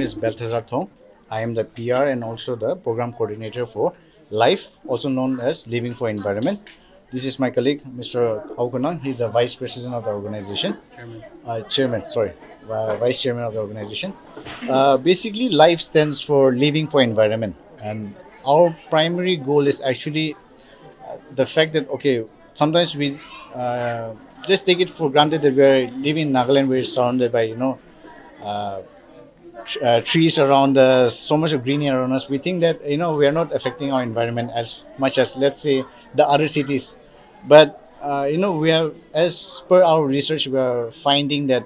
is Balthazar Thong. I am the PR and also the program coordinator for LIFE, also known as Living for Environment. This is my colleague, Mr. Aukunang. He's the vice president of the organization. Chairman, sorry, vice chairman of the organization. Basically, LIFE stands for Living for Environment, and our primary goal is actually the fact that okay, sometimes we just take it for granted that we're living in Nagaland, we're surrounded by uh, trees around us, so much of greenery around us. We think that we are not affecting our environment as much as let's say the other cities, but we are, as per our research, we are finding that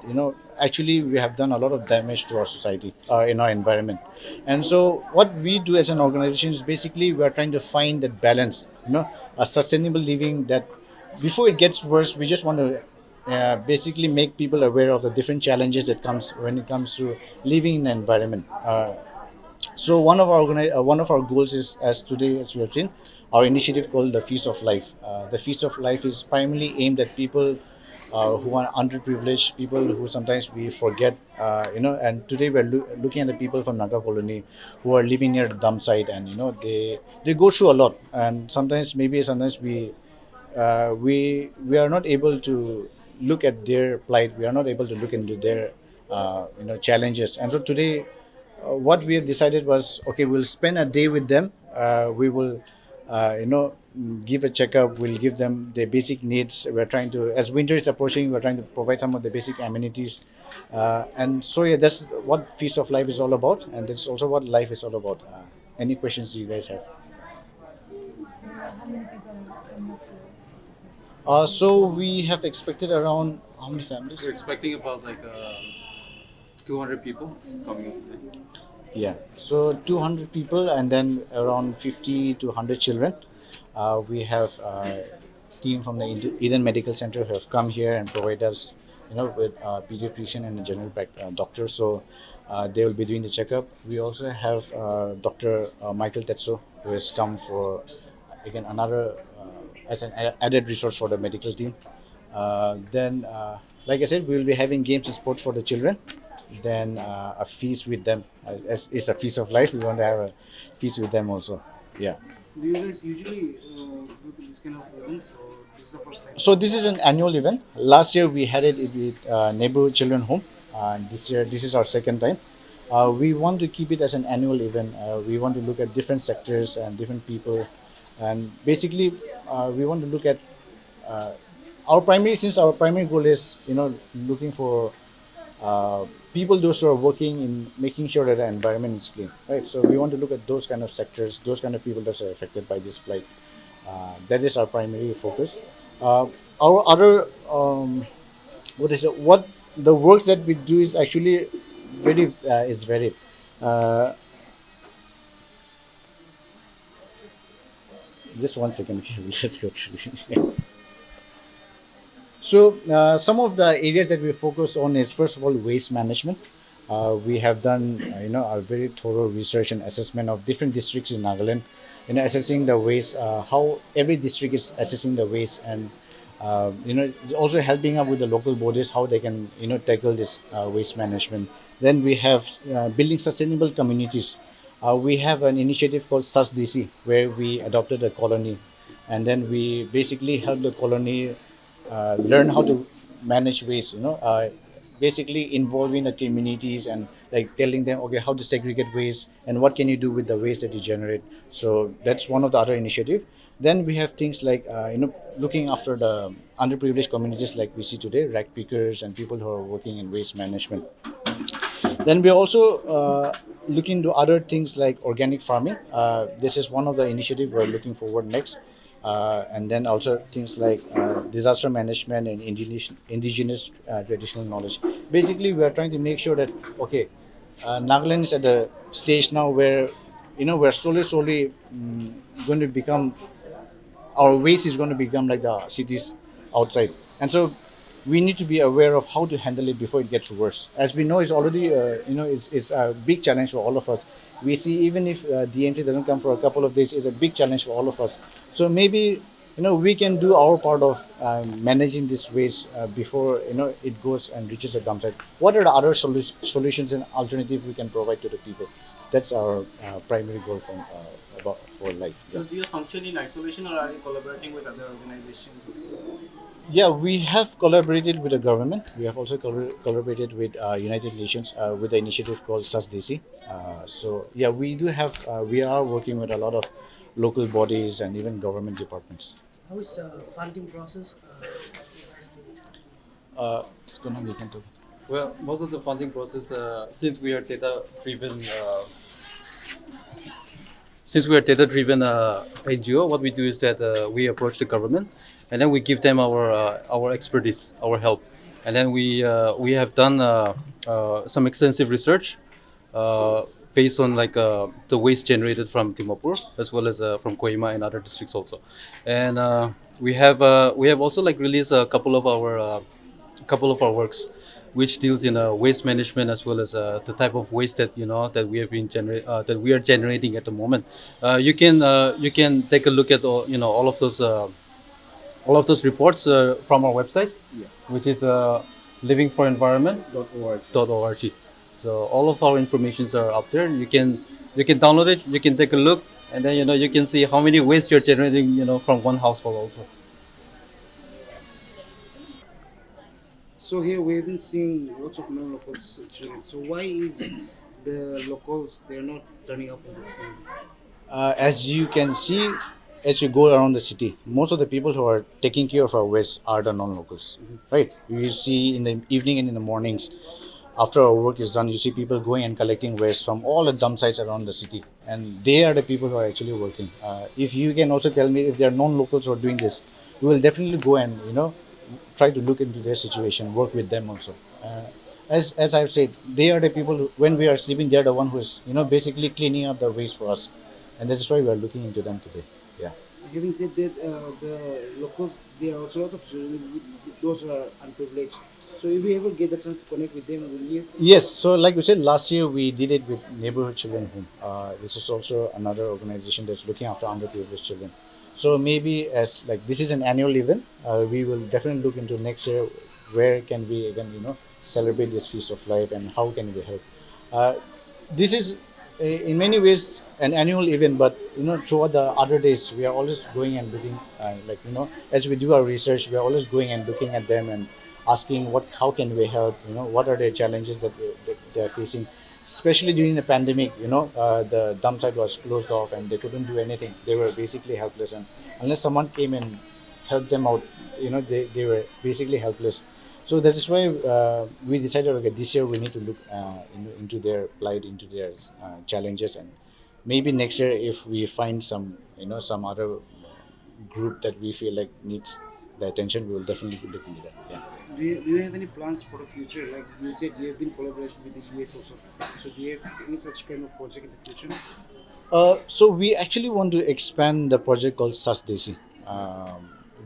actually we have done a lot of damage to our society, in our environment. And so what we do as an organization is basically we are trying to find that balance, a sustainable living that before it gets worse, we just want to basically make people aware of the different challenges that comes when it comes to living in an environment. So one of our goals is, as today as you have seen, our initiative called the Feast of Life. The Feast of Life is primarily aimed at people who are underprivileged, people who sometimes we forget, and today we're looking at the people from Naga colony who are living near the dump site, and they go through a lot, and sometimes we are not able to look at their plight. We are not able to look into their challenges. And so today, what we have decided was okay. We'll spend a day with them. We will, give a checkup. We'll give them their basic needs. We're trying to, as winter is approaching, we're trying to provide some of the basic amenities. And so yeah, that's what Feast of Life is all about, and that's also what life is all about. Any questions you guys have? So we have expected around how many families? We're expecting about like 200 people coming up today. Yeah, so 200 people and then around 50 to 100 children. We have a team from the Eden Medical Center who have come here and provide us, with pediatrician and a general doctor. So they will be doing the checkup. We also have Dr. Michael Tetsu, who has come for again another as an added resource for the medical team. Then, like I said, we will be having games and sports for the children. Then a feast with them. As it's a feast of life, we want to have a feast with them also. Yeah. Do you guys usually do this kind of events, or this is the first time? So this is an annual event. Last year we had it with neighborhood children home. This year this is our second time. We want to keep it as an annual event. We want to look at different sectors and different people, and basically we want to look at uh, our primary goal is looking for people those who are working in making sure that the environment is clean, right? So we want to look at those kind of sectors, those kind of people that are affected by this plight. That is our primary focus. Our other what the works that we do is actually very is varied. Uh, just one second, okay, let's go through this. So some of the areas that we focus on is first of all waste management. We have done a very thorough research and assessment of different districts in Nagaland, assessing the waste, how every district is assessing the waste, and also helping up with the local bodies how they can tackle this waste management. Then we have building sustainable communities. We have an initiative called SASDC where we adopted a colony, and then we basically help the colony learn how to manage waste. Basically involving the communities and like telling them okay how to segregate waste and what can you do with the waste that you generate. So that's one of the other initiative. Then we have things like looking after the underprivileged communities like we see today, rag pickers and people who are working in waste management. Then we also look into other things like organic farming. This is one of the initiatives we're looking forward next. And then also things like disaster management and indigenous traditional knowledge. Basically, we are trying to make sure that okay, Nagaland is at the stage now where we're slowly going to become, our waste is going to become like the cities outside, and so we need to be aware of how to handle it before it gets worse. As we know, it's already it's a big challenge for all of us. We see even if DMT doesn't come for a couple of days, it's a big challenge for all of us. So maybe we can do our part of managing this waste before it goes and reaches the dump site. What are the other solutions and alternatives we can provide to the people? That's our primary goal for life. So do you function in isolation or are you collaborating with other organizations? Yeah, we have collaborated with the government. We have also collaborated with United Nations with the initiative called SASDC. So yeah, we are working with a lot of local bodies and even government departments. How is the funding process? Kunal, you can talk. Well, most of the funding process, since we are data-driven NGO, what we do is that we approach the government, and then we give them our expertise, our help, and then we have done some extensive research uh, based on the waste generated from Dimapur as well as from Kohima and other districts also, and we have also released a couple of our works which deals in waste management as well as the type of waste that we are generating at the moment. You can take a look at all of those reports from our website, which is livingforenvironment.org. So all of our informations are up there. You can download it. You can take a look, and then you can see how many waste you're generating from one household also. So here we have been seeing lots of non-locals children. So why is the locals they're not turning up in the scene? As you can see, as you go around the city, most of the people who are taking care of our waste are the non-locals, right? You see in the evening and in the mornings, after our work is done, you see people going and collecting waste from all the dump sites around the city, and they are the people who are actually working. If you can also tell me if there are non-locals who are doing this, we will definitely go and try to look into their situation, work with them also. As I've said, they are the people who, when we are sleeping, they are the one who is basically cleaning up the waste for us, and that is why we are looking into them today. Yeah. Having said that, the locals, there are also a lot of children those who are unprivileged. So if you ever get the chance to connect with them, will you? Yes, so like we said, last year we did it with Neighborhood Children Home. This is also another organization that's looking after underprivileged children. So maybe as like this is an annual event, we will definitely look into next year where can we again celebrate this feast of life and how can we help. Uh, this is in many ways an annual event, but throughout the other days we are always going and looking as we do our research, we are always going and looking at them and asking how can we help, what are the challenges that they are facing, especially during the pandemic. The dump site was closed off and they couldn't do anything. They were basically helpless, and unless someone came and helped them out, they were basically helpless. So that is why we decided, okay, this year we need to look into their plight, into their challenges, and maybe next year if we find some other group that we feel like needs the attention, we will definitely be looking at that. Yeah. Do you have any plans for the future? Like you said, you have been collaborating with the US also. So do you have any such kind of project in the future? So we actually want to expand the project called SASDC.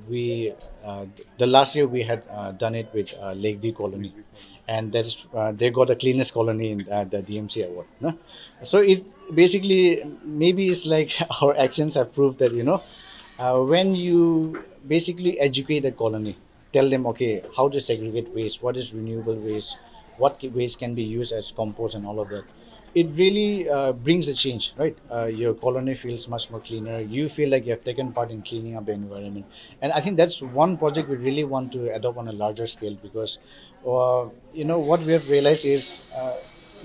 We the last year we had done it with Lakeview Colony, and that is they got the cleanest colony in the DMC award. No? So it basically maybe it's like our actions have proved that when you basically educate a colony, tell them, okay, how to segregate waste, what is renewable waste, what waste can be used as compost and all of that. It really brings a change, right? Your colony feels much more cleaner. You feel like you have taken part in cleaning up the environment, and I think that's one project we really want to adopt on a larger scale, because what we have realized is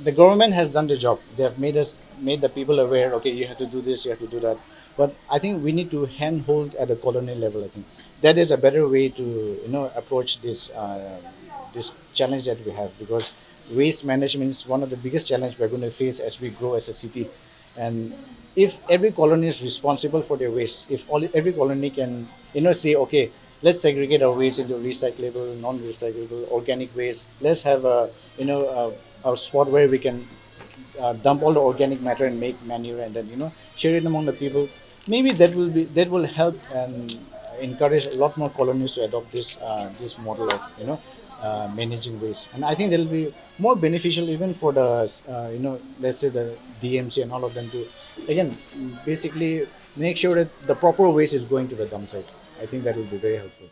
the government has done the job. They have made the people aware. Okay, you have to do this, you have to do that. But I think we need to handhold at the colony level. I think that is a better way to approach this challenge that we have, because waste management is one of the biggest challenges we're going to face as we grow as a city. And if every colony is responsible for their waste, if every colony can say, okay, let's segregate our waste into recyclable, non-recyclable, organic waste. Let's have a spot where we can dump all the organic matter and make manure, and then share it among the people. Maybe that will help and encourage a lot more colonies to adopt this model of managing waste. And I think that will be more beneficial even for the let's say the DMC and all of them to again basically make sure that the proper waste is going to the dump site. I think that will be very helpful.